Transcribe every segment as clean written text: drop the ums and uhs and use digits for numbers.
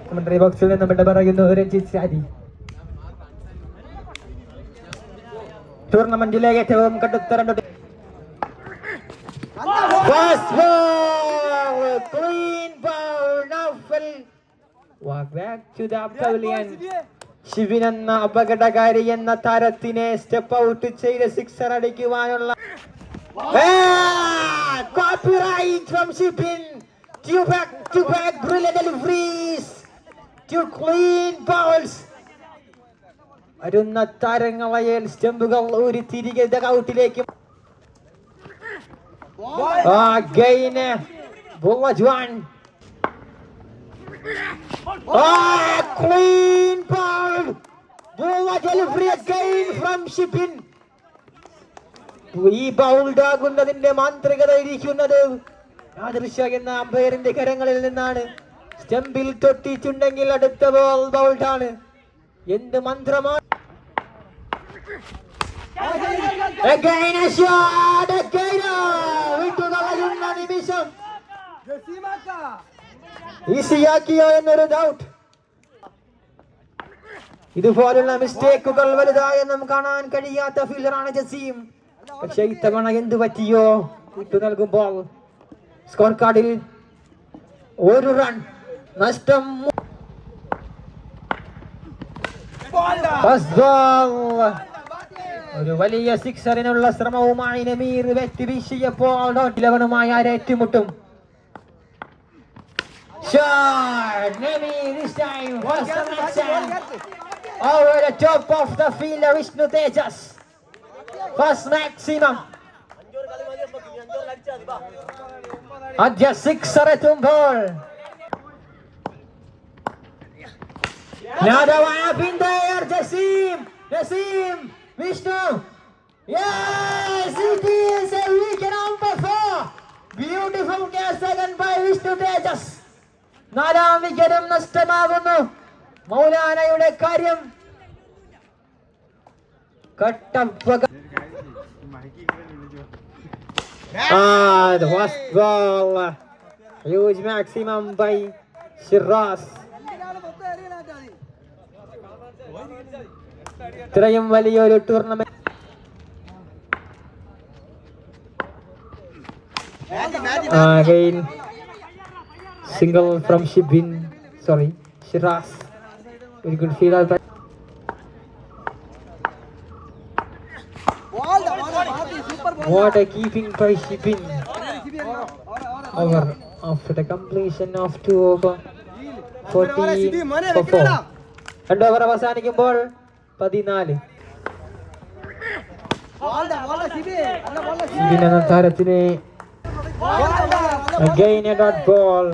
Commentary ബോക്സിൽ നിന്ന് വിട പറയുന്നു രഞ്ജിത്ത് സാരി. ടൂർണമെന്റിലെ ഏറ്റവും കടുത്ത രണ്ട് clean ball. Naufal walk back to the pavilion. Shibin എന്ന അപകടകാരി എന്ന താരത്തിനെ സ്റ്റെപ്പ് ഔട്ട് ചെയ്ത് sixer അടിക്കുവാനുള്ള copyright from Shibin. Two back brilliant deliveries, two clean balls. വരുന്ന താരങ്ങളെ സ്റ്റെമ്പുകൾ ഒരു തിരികെ ഔട്ടിലേക്ക്. Again, bullet one. Clean ball. Bullet delivery again from Shibin. ഈ bowled ആകുന്നതിന്റെ മാന്ത്രികത ഇരിക്കുന്നത് ആദർശ എന്ന അമ്പയറിന്റെ കരങ്ങളിൽ നിന്നാണ്. സ്റ്റെമ്പിൽ തൊട്ടിട്ടുണ്ടെങ്കിൽ അടുത്ത ബോൾ ബൗൾഡാണ്. എന്ത് മന്ത്രമാണ്! Again a shot, again വിട്ടുകളയുന്ന നിമിഷം ഈസിയാക്കിയോ എന്നൊരു ഡൗട്ട്. ഇതുപോലുള്ള മിസ്റ്റേക്കുകൾ വലുതായെന്നും കാണാൻ കഴിയാത്ത ഫീൽഡറാണ് ജസീം. പക്ഷെ ഇത്തവണ എന്ത് പറ്റിയോ? വിട്ടു നൽകുമ്പോൾ സ്കോർ കാർഡിൽ ഒരു റൺ നഷ്ടം. ഒരു വലിയ സിക്സറിനുള്ള ശ്രമവുമായി നമീർ വെറ്റ് വീശിയപ്പോൾ ഇലവനുമായി ആരേറ്റുമുട്ടും. Over the top of the fielder Vishnu Tejas. First maximum. Adya sixer etumbol. Another one up in there. Jasim, Vishnu. Yes, it is a wicket number 4. Beautiful catch taken by Vishnu Tejas. നാലാം വിക്കറ്റും നഷ്ടമാകുന്നു. മൗലാനയുടെ കാര്യം കട്ടപ്പക. The first ball, huge maximum by Shiraz. ഇത്രയും വലിയൊരു tournament again single from Shiraz. Very good fielder. What a keeping by Shibin. Over after the completion of 2 over 14 for 4. രണ്ട് over അവസാനിക്കുമ്പോൾ 14. ഷിബിൻ എന്ന താരത്തിനെ again a dot ball.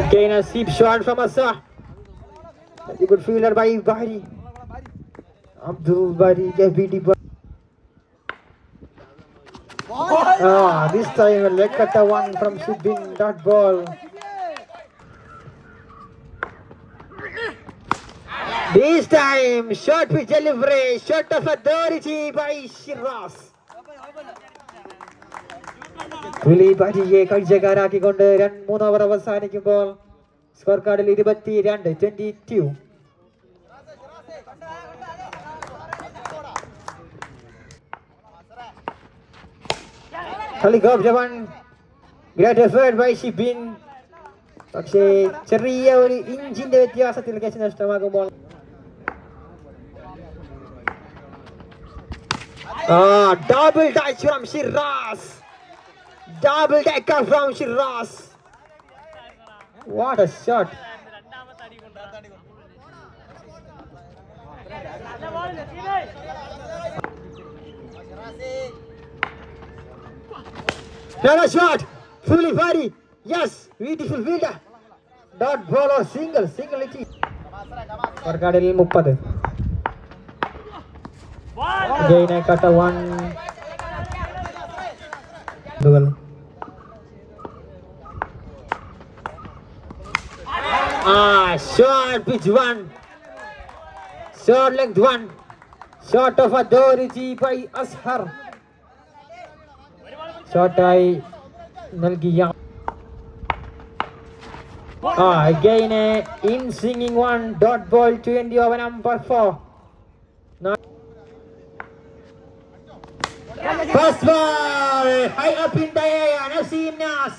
Again a sweep shot from Asa. Very good fielder by Bari. Abdul Bari FBD. This time a leg cutter one from Shibin. Dot ball. This time short pitch delivery, shot of authority by Shiraz. പുലി പരിയെ കാഴ്ചക്കാരാക്കിക്കൊണ്ട് 3 over അവസാനിക്കുമ്പോൾ score കാർഡിൽ 22. Khaligov Jawan, great effort by Shibin. പക്ഷേ ചെറിയ ഒരു ഇഞ്ചിന്റെ വ്യത്യാസത്തിൽ catch നഷ്ടമാകുമ്പോൾ double touch from Shiraz. Double decker from Shiraz. What a shot. Another shot. Fully body. Yes, beautiful fielder. Dot ball or single it is. Perkadil 30. Again I cut a one. Dual. short pitch one. Short length one. Shot of authority by Ashar. Shot ആയി നൽകിയ again a in swinging one. Dot ball to end the over number 4. First ball high up in the air. Naseem Nas.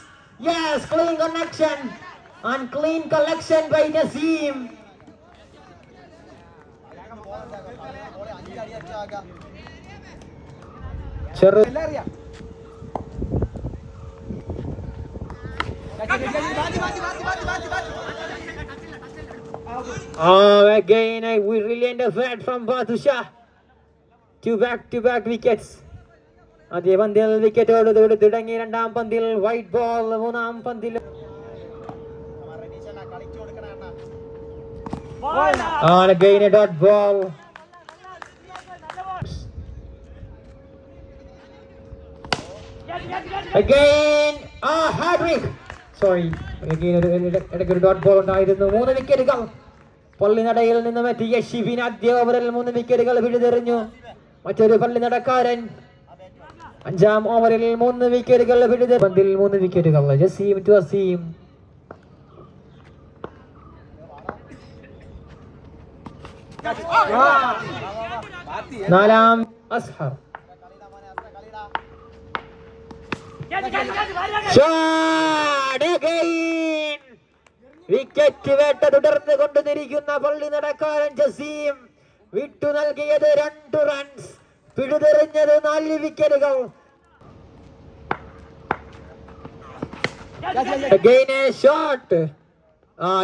Yes, clean connection and clean collection by Naseem. Again a brilliant effort from Batusha. Two back-to-back wickets. അതേ പന്തിൽ വിക്കറ്റോട് തുടങ്ങി രണ്ടാം പന്തിൽ white ball മൂന്നാം പന്തിൽ again a dot ball. Again hat-trick. Sorry, again ഒരു dot ball ഉണ്ടായിരുന്നു. 3 വിക്കറ്റുകൾ പള്ളിനടയിൽ നിന്നും എത്തിയ ഷിബിൻ ആദ്യ ഓവറിൽ 3 വിക്കറ്റുകൾ പിഴുതെറിഞ്ഞു. മറ്റൊരു പള്ളിനടക്കാരൻ അഞ്ചാം ഓവറിൽ 3 വിക്കറ്റുകൾ പിഴുതെറിഞ്ഞു. പന്തിൽ 3 വിക്കറ്റുകൾ. ജസീം ടു അസീം. നാലാം അസ്ഹർ. Shot again. വിക്കറ്റ് വേട്ട തുടർന്ന് കൊണ്ടുതിരിക്കുന്ന പള്ളി നടക്കാരൻ ജസീം. വിട്ടു നൽകിയത് 2 റൺസ്, പിഴുതെറിഞ്ഞത് 4 വിക്കറ്റുകൾ. Again a shot.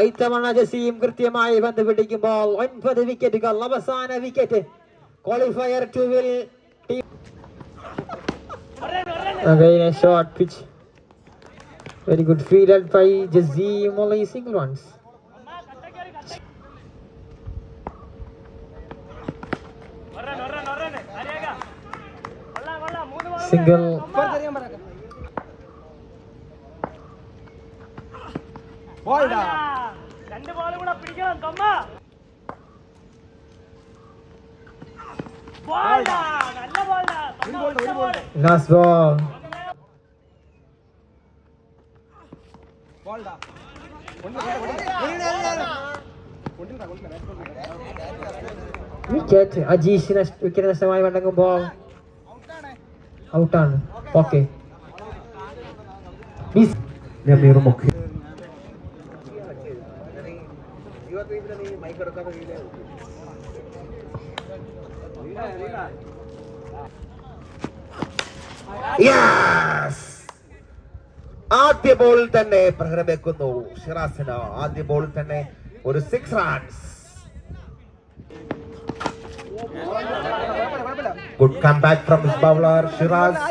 ഇത്തവണ ജസീം കൃത്യമായി പന്ത് പിടിക്കുമ്പോൾ 9 വിക്കറ്റുകൾ. അവസാന വിക്കറ്റ് ക്വാളിഫയർ 2-ൽ team. Again a short pitch. Very good fielded by Jazim, only single ones. Single. Ball da. Rendu ball kuda pidikalam thomma. Ball da. Nalla ball da. Last ball. Ball da. Wicket. അജീഷിന് wicket നഷ്ടമായി മടങ്ങുമ്പോൾ ഔട്ടാണ്. Okay. ആദ്യ ബോളിൽ തന്നെ പ്രഹരം വെക്കുന്നു ഷിറാസിന്. ആദ്യ ബോളിൽ തന്നെ ഒരു 6 runs. Good comeback from his bowler Shiraz.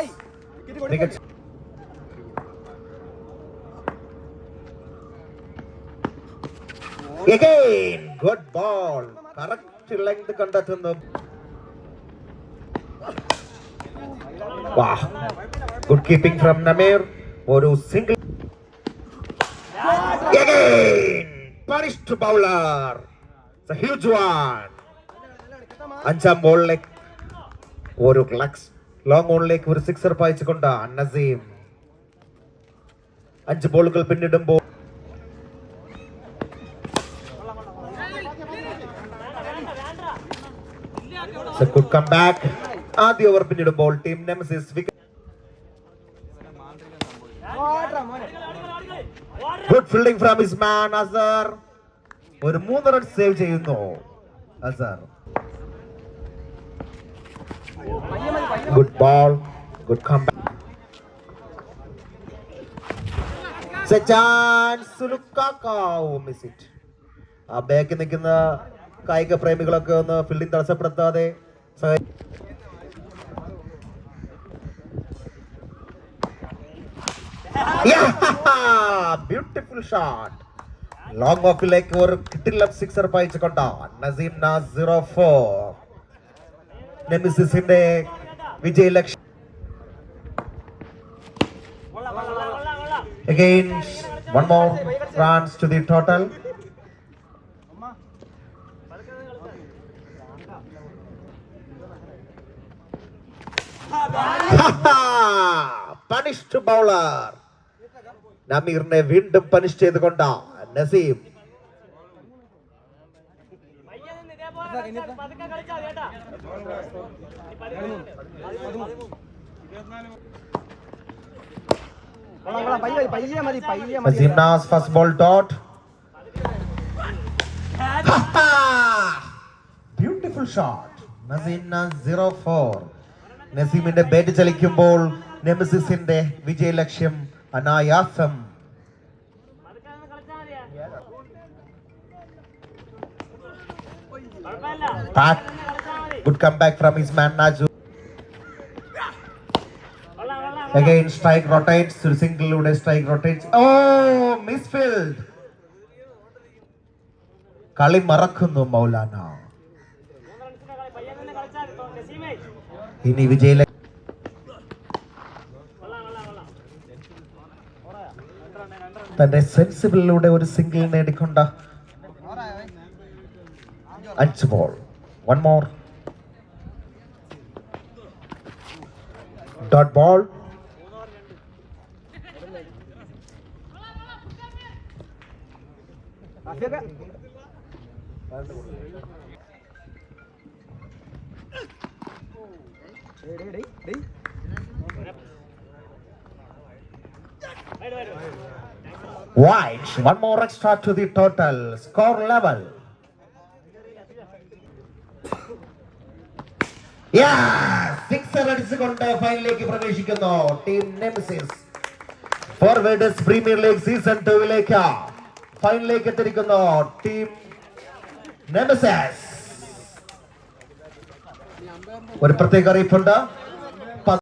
Again, good ball. Correct length കണ്ടെത്തുന്നു. Wow. Good keeping from Namir. ഒരു single. Again, punished bowler. It's a huge one. അഞ്ചാം ബോളിലേക്ക് ഒരു ലോങ് ഓണിലേക്ക് ഒരു 6 പായിച്ചുകൊണ്ട് നസീം. 5 ബോളുകൾ പിന്നിടുമ്പോൾ good comeback. ആദ്യ ഓവർ പിന്നിടുമ്പോൾ team Nemesis wicket. Good fielding from his man Azhar. ഒരു 3 runs save ചെയ്യുന്നു അസർ. Good ball, good comeback. It's a chance to Lukaku miss it. ആ ബാക്കിൽ നിൽക്കുന്ന കായിക പ്രേമികളൊക്കെ ഒന്ന് ഫീൽഡിംഗ് തടസ്സപ്പെടുത്താതെ ബ്യൂട്ടിഫുൾ ഷോട്ട്. ലോങ് ഓഫിലേക്ക് ഒരു കിട്ടില്ല 6 പായിച്ചുകൊണ്ട് നസീം നാസ് 0-4. നെമിസിസിന്റെ വിജയലക്ഷ്യം. Again, 1 more runs to the total. Punished bowler. നമീറിനെ വീണ്ടും പണിഷ് ചെയ്തുകൊണ്ട് Naseem. Nazim Nas first ball dot. Beautiful shot. Nazim Nas 0-4. നസീമിന്റെ bat ചലിക്കുമ്പോൾ നെമസിസിന്റെ വിജയലക്ഷ്യം അനായാസം. Good comeback from his man Naju. Again strike rotates. Single strike rotates. Oh, misfield. കളി മറക്കുന്നു മൗലാന. ഇനി വിജയ തന്റെ സെൻസിബിളിലൂടെ ഒരു സിംഗിൾ നേടിക്കൊണ്ട 5 ball. One more. Dot ball. White. One more extra to the total score level. Sixer അടിച്ചുകൊണ്ട് ഫൈനലിലേക്ക് പ്രവേശിക്കുന്നു team nemesis. ഫോർവേഡേഴ്സ് premier league season 2 ഫൈനലിലേക്ക് എത്തിയിരിക്കുന്നു ടീം നെമസിസ്. ഒരു പ്രത്യേക അറിയിപ്പുണ്ട്.